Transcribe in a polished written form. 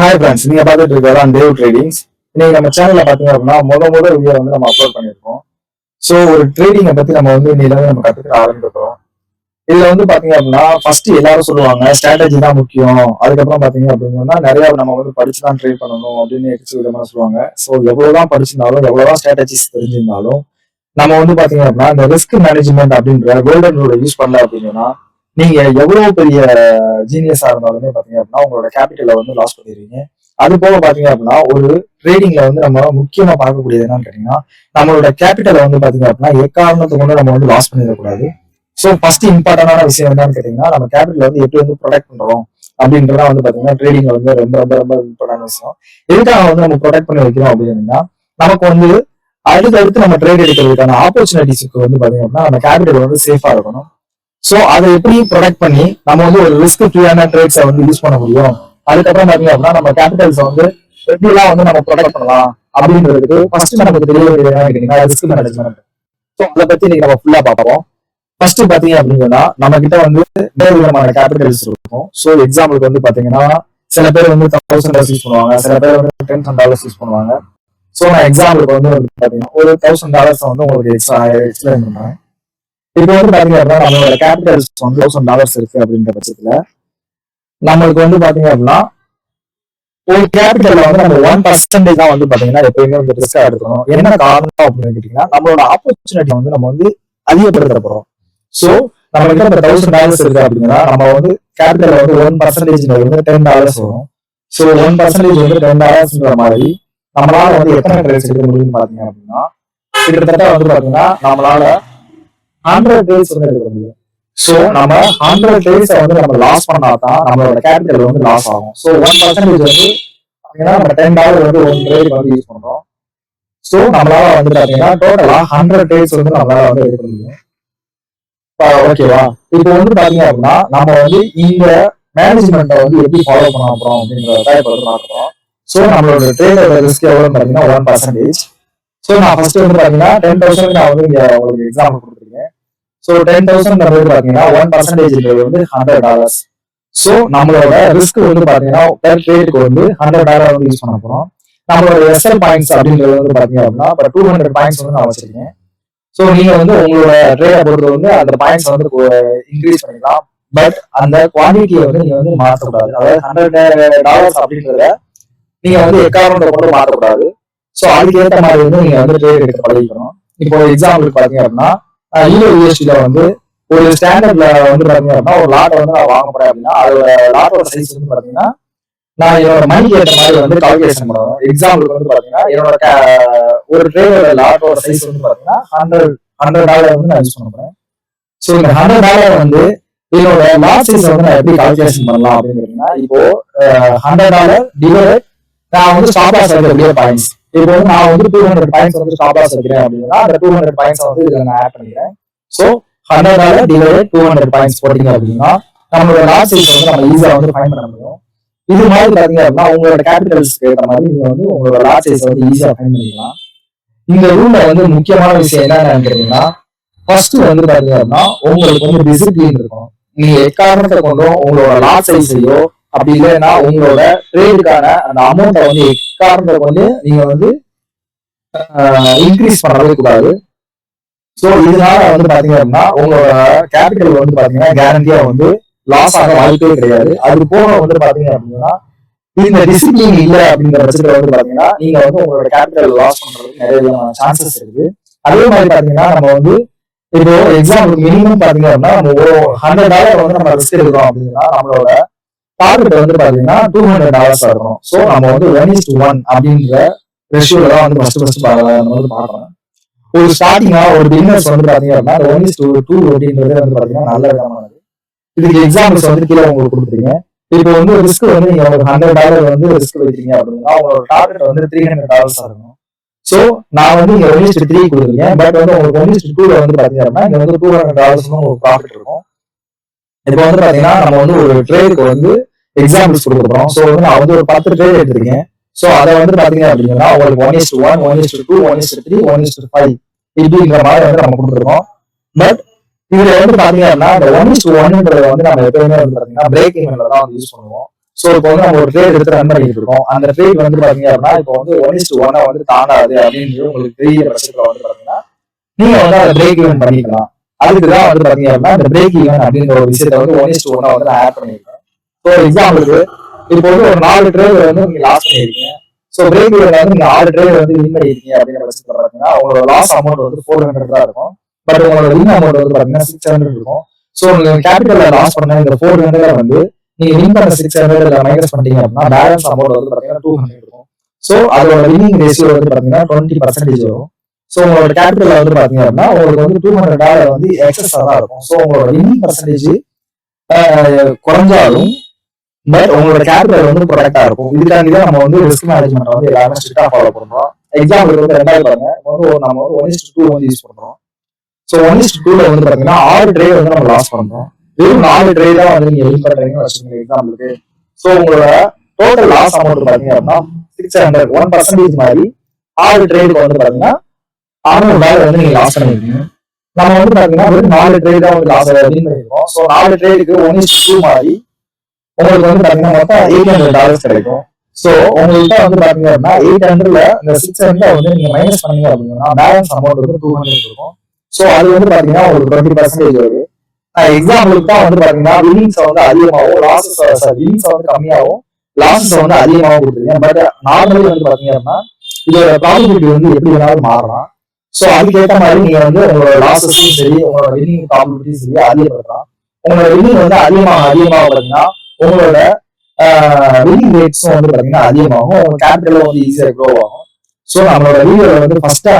Hi friends, நீங்க பார்த்துட்டு இருக்கிறதா தேவ் ட்ரேடிங்ஸ். இன்னைக்கு நம்ம சேனல்ல பாத்தீங்க அப்படின்னா முதல் வீடியோ வந்து நம்ம அப்லோட் பண்ணியிருக்கோம். ஸோ ஒரு ட்ரேடிங்கை பத்தி நம்ம வந்து இன்னையில நம்ம கத்துக்க ஆரம்பிக்கிறோம். இதுல வந்து பாத்தீங்க அப்படின்னா ஃபர்ஸ்ட் எல்லாரும் சொல்லுவாங்க ஸ்ட்ராட்டஜி தான் முக்கியம். அதுக்கப்புறம் பாத்தீங்க அப்படின்னா நிறைய நம்ம வந்து படிச்சுதான் ட்ரேட் பண்ணணும் அப்படின்னு எக்ஸ் விதமா சொல்லுவாங்க. ஸோ எவ்வளவுதான் படிச்சிருந்தாலும் எவ்வளவுதான் ஸ்ட்ராட்டஜிஸ் தெரிஞ்சிருந்தாலும் நம்ம வந்து பாத்தீங்க அப்படின்னா இந்த ரிஸ்க் மேனேஜ்மெண்ட் அப்படின்ற கோல்டன் ரூலை யூஸ் பண்ணல அப்படின்னா நீங்க எவ்வளவு பெரிய ஜீனியஸா இருந்தாலுமே பாத்தீங்க அப்படின்னா உங்களோட கேபிட்டலை வந்து லாஸ் பண்ணிடுவீங்க. அது போக பாத்தீங்க அப்படின்னா ஒரு ட்ரேடிங்ல வந்து நம்ம முக்கியமா பார்க்கக்கூடியது என்னன்னு கேட்டீங்கன்னா நம்மளோட கேபிட்டலை வந்து பாத்தீங்க அப்படின்னா எக்காரணத்துக்கு கொண்டு நம்ம வந்து லாஸ் பண்ணிடக்கூடாது. ஸோ ஃபர்ஸ்ட் இம்பார்ட்டன்டான விஷயம் என்னன்னு கேட்டீங்கன்னா நம்ம கேபிட்டல் வந்து எப்படி வந்து ப்ரொடெக்ட் பண்றோம் அப்படின்றத வந்து பாத்தீங்கன்னா ட்ரேடிங்ல வந்து ரொம்ப ரொம்ப ரொம்ப இம்பார்ட்டான விஷயம். எதுக்காக வந்து நம்ம ப்ரொடெக்ட் பண்ணி வைக்கிறோம் அப்படின்னா நமக்கு வந்து அடுத்து நம்ம ட்ரேட் எடுக்கிறதுக்கான ஆப்பர்ச்சுனிட்டிஸ்க்கு வந்து பாத்தீங்க அப்படின்னா நம்ம கேபிட்டல் வந்து சேஃபா இருக்கணும். சோ அதை எப்படி ப்ரொடெக்ட் பண்ணி நம்ம வந்து ஒரு ரிஸ்க் ஃப்ரீயான ட்ரேட்ஸை வந்து யூஸ் பண்ண முடியும். அதுக்கப்புறம் பாத்தீங்க அப்படின்னா நம்ம கேபிட்டல்ஸ் வந்து எப்படிலாம் வந்து நம்ம ப்ரொடெக்ட் பண்ணலாம் அப்படின்றதுக்கு ஃபர்ஸ்ட் நமக்கு தெரிய வேண்டியது ரிஸ்க் மேனேஜ்மெண்ட். ஸோ அதை பத்தி இன்னைக்கு நம்ம ஃபுல்லா பார்ப்போம். ஃபர்ஸ்ட் பாத்தீங்க அப்படின்னா நம்ம கிட்ட வந்து வேறு விதமான கேபிட்டல்ஸ் இருக்கும். ஸோ எக்ஸாம்பிளுக்கு வந்து பாத்தீங்கன்னா சில பேர் வந்து $1000 யூஸ் பண்ணுவாங்க, சில பேர் வந்து $10,000 யூஸ் பண்ணுவாங்க. ஸோ நான் எக்ஸாம்பிளுக்கு வந்து பாத்தீங்கன்னா ஒரு $1000 வந்து உங்களுக்கு எக்ஸ்பிளைன் பண்றேன். இப்போ வந்து பாத்தீங்க அப்படின்னா நம்மளோட கேபிட்டல்ஸ் வந்து $1000 இருக்கு அப்படின்ற பட்சத்துல நம்மளுக்கு வந்து பாத்தீங்க அப்படின்னா ஒரு கேபிட்டல் வந்து நம்ம 1% தான் வந்து பாத்தீங்கன்னா எப்பயுமே வந்து ரிஸ்கா எடுக்கணும். என்ன காரணம் அப்படின்னு கேட்டீங்கன்னா நம்மளோட ஆப்பர்ச்சுனிட்டி வந்து நம்ம வந்து அதிகப்படுத்த போறோம். சோ நம்ம கிட்ட இப்போ $1000 இருக்கு அப்படின்னா நம்ம வந்து கேபிட்டல் வந்து 1% வந்து $10 வரும். ஸோ 1% வந்து $10 மாதிரி நம்மளால வந்து எத்தனை ட்ரேட்ஸ் எடுக்க முடியும்னு பாத்தீங்க அப்படின்னா கிட்டத்தட்ட வந்து பாத்தீங்கன்னா நம்மளால 100 டேஸ் வந்து எடுக்க முடியும். சோ நம்ம 100 டேஸ் வந்து நம்ம லாஸ் பண்ணாதான் நம்மளோட கேபிட்டல் வந்து லாஸ் ஆகும். சோ 1% வந்து பாத்தீங்கன்னா நம்ம $10 வந்து ஒரு ட்ரேட் வந்து யூஸ் பண்றோம். சோ நம்மளால வந்து பாத்தீங்கன்னா டோட்டலா 100 டேஸ் வந்து நம்மளால வந்து எடுக்க முடியும். ஓகேவா? இப்போ வந்து பாத்தீங்க அப்படின்னா நம்ம வந்து இந்த மேனேஜ்மெண்ட்டை வந்து எப்படி ஃபாலோ பண்ண போறோம் அப்படின்றத இப்போ வந்து பார்க்கிறோம். சோ நம்மளோட ட்ரேடோட ரிஸ்க் எவ்வளவு பாத்தீங்கன்னா 1%. சோ நான் ஃபர்ஸ்ட் வந்து பாத்தீங்கன்னா 10,000 நான் வந்து இங்க உங்களுக்கு எக்ஸாம்பிள் கொடுத்துருக்கேன். ஸோ 10,000 பாத்தீங்கன்னா 1% வந்து $100. ஸோ நம்மளோட ரிஸ்க் வந்து பாத்தீங்கன்னா பெர் ட்ரேடுக்கு வந்து $100 வந்து யூஸ் பண்ண போறோம். நம்மளோட எஸ்எல் பாயிண்ட்ஸ் அப்படின்றது வந்து பாத்தீங்க அப்படின்னா இப்போ 200 பாயிண்ட்ஸ் வந்து நான் வச்சிருக்கேன். ஸோ நீங்க வந்து உங்களோட ட்ரேடை பொறுத்து வந்து அந்த பாயிண்ட்ஸ் வந்து இன்க்ரீஸ் பண்ணிக்கலாம். பட் அந்த குவான்டிட்டியை வந்து நீங்க வந்து மாற்றக்கூடாது. அதாவது $100 அப்படின்றத நீங்க வந்து எக்காரணத்தை கொண்டு மாற்றக்கூடாது. ஸோ அதுக்கு ஏற்ற மாதிரி வந்து நீங்க வந்து ட்ரேட் எடுக்க பழகிக்கணும். இப்போ எக்ஸாம்பிள் பாத்தீங்க அப்படின்னா யூஎஸ்டில வந்து ஒரு ஸ்டாண்டர்ட்ல வந்து பாத்தீங்க அப்படின்னா ஒரு லாட்டை வந்து நான் வாங்க போறேன் அப்படின்னா அதோட லாட்டோட சைஸ் வந்து பாத்தீங்கன்னா நான் என்னோட மணிக்கு ஏற்ற மாதிரி வந்து கால்குலேஷன் பண்ணுவேன். எக்ஸாம்பிளுக்கு வந்து பாத்தீங்கன்னா என்னோட ஒரு ட்ரேடோட லாட்டோட சைஸ் வந்து பாத்தீங்கன்னா $100 வந்து நான் யூஸ் பண்ண போறேன். ஸோ இந்த $100 வந்து என்னோட லாட் சைஸ் வந்து நான் எப்படி கால்குலேஷன் பண்ணலாம் அப்படின்னு கேட்டீங்கன்னா இப்போ $100 டிவைட் நான் வந்து ஸ்டாப் லாஸ் வைக்கக்கூடிய பாயிண்ட்ஸ். இப்போ வந்து நான் வந்து 200 பாயிண்ட்ஸ் வந்து ஸ்டாப் லாஸ் வைக்கிறேன் அப்படின்னா அந்த 200 பாயிண்ட்ஸ் வந்து இதுல நான் ஆட் பண்ணிக்கிறேன். ஸோ $100 டிவைட் 200 பாயிண்ட்ஸ் போட்டீங்க அப்படின்னா நம்மளோட லாட் சைஸ் வந்து நம்ம ஈஸியா வந்து ஃபைண்ட் பண்ண முடியும். இது மாதிரி பாத்தீங்க அப்படின்னா உங்களோட கேபிட்டல்ஸ்க்கு ஏற்ற மாதிரி நீங்க வந்து உங்களோட லாட் சைஸ் வந்து ஈஸியா ஃபைண்ட் பண்ணிக்கலாம். இந்த ரூல்ல வந்து முக்கியமான விஷயம் என்னன்னு கேட்டீங்கன்னா ஃபர்ஸ்ட் வந்து பாத்தீங்க அப்படின்னா உங்களுக்கு வந்து டிசிப்ளின் இருக்கும். நீங்க எக்காரணத்தை கொண்டும் உங்களோட லாட் சைஸையோ அப்படி இல்லைன்னா உங்களோட ட்ரேடுக்கான அந்த அமௌண்ட்டை வந்து எக்காரணத்தை கொண்டு நீங்க வந்து இன்க்ரீஸ் பண்ணவே கூடாது. ஸோ இதனால வந்து பாத்தீங்க அப்படின்னா உங்களோட கேபிட்டல் வந்து பாத்தீங்கன்னா கேரண்டியா வந்து லாஸ் ஆக வாய்ப்பே கிடையாது. அது போக வந்து பாத்தீங்க அப்படின்னா இந்த டிசிப்ளின் இல்லை அப்படிங்கிற பட்சத்துல வந்து பாத்தீங்கன்னா நீங்க வந்து உங்களோட கேபிட்டல் லாஸ் பண்றதுக்கு நிறைய சான்சஸ் இருக்கு. அதே மாதிரி பாத்தீங்கன்னா நம்ம வந்து இப்போ எக்ஸாம்பிள் மினிமம் பாத்தீங்க அப்படின்னா நம்ம ஒரு $100 வந்து நம்ம ரிஸ்க் எடுக்கிறோம் அப்படின்னா நம்மளோட டார்கெட் வந்து பாத்தீங்கன்னா $200 இருக்கணும். ஸோ நம்ம வந்து 1:1 அப்படின்ற ரேஷியோல தான் வந்து ஃபர்ஸ்ட் நம்ம வந்து பார்க்கணும். ஒரு ஸ்டார்டிங்கா ஒரு பிகினர்ஸ் வந்து பாத்தீங்க அப்படின்னா 1:2 அப்படின்றது வந்து பாத்தீங்கன்னா நல்ல விதமானது. இதுக்கு எக்ஸாம்பிள்ஸ் வந்து கீழே உங்களுக்கு கொடுத்துருங்க. இப்போ வந்து ரிஸ்க் வந்து நீங்க ஒரு $100 வந்து ரிஸ்க் வைக்கிறீங்க அப்படின்னா உங்களோட டார்கெட் வந்து $300 இருக்கணும். சோ நான் வந்து இங்க 1:3 கொடுத்துருக்கேன். பட் வந்து உங்களுக்கு 1:2 வந்து பாத்தீங்க அப்படின்னா இங்க வந்து $200 உங்களுக்கு ப்ராஃபிட் இருக்கும். இப்போ வந்து பாத்தீங்கன்னா நம்ம வந்து ஒரு ட்ரேடுக்கு வந்து எக்ஸாம்பிள்ஸ் கொடுக்குறோம். ஸோ வந்து நான் வந்து ஒரு 10 ட்ரேட் எடுத்திருக்கேன். ஸோ அதை வந்து பாத்தீங்க அப்படின்னா உங்களுக்கு 1:1, 1:2, 1:3, 1:5 இப்படிங்கிற மாதிரி வந்து நம்ம கொடுத்துருக்கோம். பட் இதுல வந்து பாத்தீங்க அப்படின்னா இந்த 1:1 வந்து நம்ம எப்பவுமே வந்து பாத்தீங்கன்னா பிரேக் ஈவன்ல தான் வந்து யூஸ் பண்ணுவோம். ஸோ இப்போ வந்து நம்ம ஒரு ட்ரேட் எடுத்து ரன் பண்ணிட்டு இருக்கோம். அந்த ட்ரேட் வந்து பாத்தீங்க அப்படின்னா இப்போ வந்து 1:1 வந்து தாண்டாது அப்படின்னு உங்களுக்கு தெரியற பட்சத்துல வந்து பாத்தீங்கன்னா நீங்க வந்து அதை பிரேக் ஈவன் பண்ணிக்கலாம். அதுக்குதான் வந்து பாத்தீங்க அப்படின்னா இந்த பிரேக் ஈவன் அப்படிங்கிற ஒரு விஷயத்த வந்து 1:1 வந்து நான் ஆட் பண்ணிருக்கேன். ஸோ எக்ஸாம்பிளுக்கு இப்போ வந்து ஒரு 4 ட்ரேட் வந்து நீங்க லாஸ் பண்ணிருக்கீங்க. ஸோ பிரேக் ஈவன் வந்து நீங்க 6 ட்ரேட் வந்து வின் பண்ணிருக்கீங்க அப்படிங்கிற பட்சத்துல பாத்தீங்கன்னா உங்களோட லாஸ் அமௌண்ட் வந்து 400 தான் இருக்கும். பட் உங்களோட வின் அமௌண்ட் வந்து பாத்தீங்கன்னா 600 இருக்கும். ஸோ நீங்க கேபிட்டல்ல லாஸ் பண்ண இந்த 400 வந்து நீங்க வின் பண்ண 600 மைனஸ் பண்ணிட்டீங்க அப்படின்னா பேலன்ஸ் அமௌண்ட் வந்து பாத்தீங்கன்னா 200 இருக்கும். ஸோ அதோட வின்னிங் ரேஷியோ வந்து பாத்தீங்கன்னா 20% வரும். ஸோ உங்களோட கேபிட்டல் வந்து பாத்தீங்க அப்படின்னா உங்களுக்கு வந்து $200 வந்து எக்ஸஸா தான் இருக்கும். ஸோ உங்களோட வின்னிங் பர்சன்டேஜ் குறைஞ்சாலும் பட் உங்களோட கேபிட்டல் வந்து ப்ரொடக்டா இருக்கும். இதுக்காண்டி தான் நம்ம வந்து ரிஸ்க் மேனேஜ்மெண்ட் வந்து எல்லாமே ஸ்ட்ரிக்டா ஃபாலோ பண்றோம். எக்ஸாம்பிளுக்கு வந்து 2 பாருங்க, நம்ம வந்து 1:2 வந்து யூஸ் பண்றோம். ஸோ 1:2 வந்து பாத்தீங்கன்னா 6 ட்ரேட் வந்து நம்ம லாஸ் பண்றோம். வெறும் 4 ட்ரேட் தான் வந்து நீங்க வின் பண்றீங்கன்னு வச்சுக்கோங்க எக்ஸாம்பிளுக்கு. ஸோ உங்களோட டோட்டல் லாஸ் அமௌண்ட் பாத்தீங்க அப்படின்னா 600 1% மாதிரி 6 ட்ரேடுக்கு வந்து பாத்தீங்கன்னா $600 வந்து நீங்க லாஸ் பண்ணிருக்கீங்க. நம்ம வந்து பாத்தீங்கன்னா வெறும் 4 ட்ரேட் தான் வந்து லாஸ் வின் பண்ணிருக்கோம். ஸோ 4 ட்ரேடுக்கு 1:2 மாதிரி உங்களுக்கு வந்து பாத்தீங்கன்னா மொத்தம் $800 கிடைக்கும். ஸோ உங்கள்கிட்ட வந்து பாத்தீங்க அப்படின்னா 800ல இந்த 600 வந்து நீங்க மைனஸ் பண்ணீங்க அப்படின்னா பேலன்ஸ் அமௌண்ட் வந்து 200 இருக்கும். ஸோ அது வந்து பாத்தீங்கன்னா உங்களுக்கு 20% வருது. எக்ஸாம்பிளுக்கு தான் வந்து பாத்தீங்கன்னா வின்னிங்ஸ் வந்து அதிகமாகவும் வின்னிங்ஸ் வந்து கம்மியாகவும் லாஸஸ் வந்து அதிகமாகவும் கொடுத்துருக்கேன். பட் நார்மலி வந்து பாத்தீங்க அப்படின்னா இதோட ப்ராபபிலிட்டி வந்து எப்படி வேணாலும் மாறலாம். ஸோ அதுக்கேற்ற மாதிரி நீங்க வந்து உங்களோட லாஸஸையும் சரி உங்களோட வின்னிங் ப்ராபபிலிட்டியும் சரி அதிகப்படுத்தலாம். உங்களோட வின்னிங் வந்து அதிகமாக பாத்தீங்கன்னா உங்களோட வின்னிங் ரேட்ஸும் வந்து பாத்தீங்கன்னா அதிகமாகும். உங்க கேபிட்டலும் வந்து ஈஸியா க்ரோ ஆகும். ஸோ நம்மளோட வீடியோல வந்து ஃபர்ஸ்டா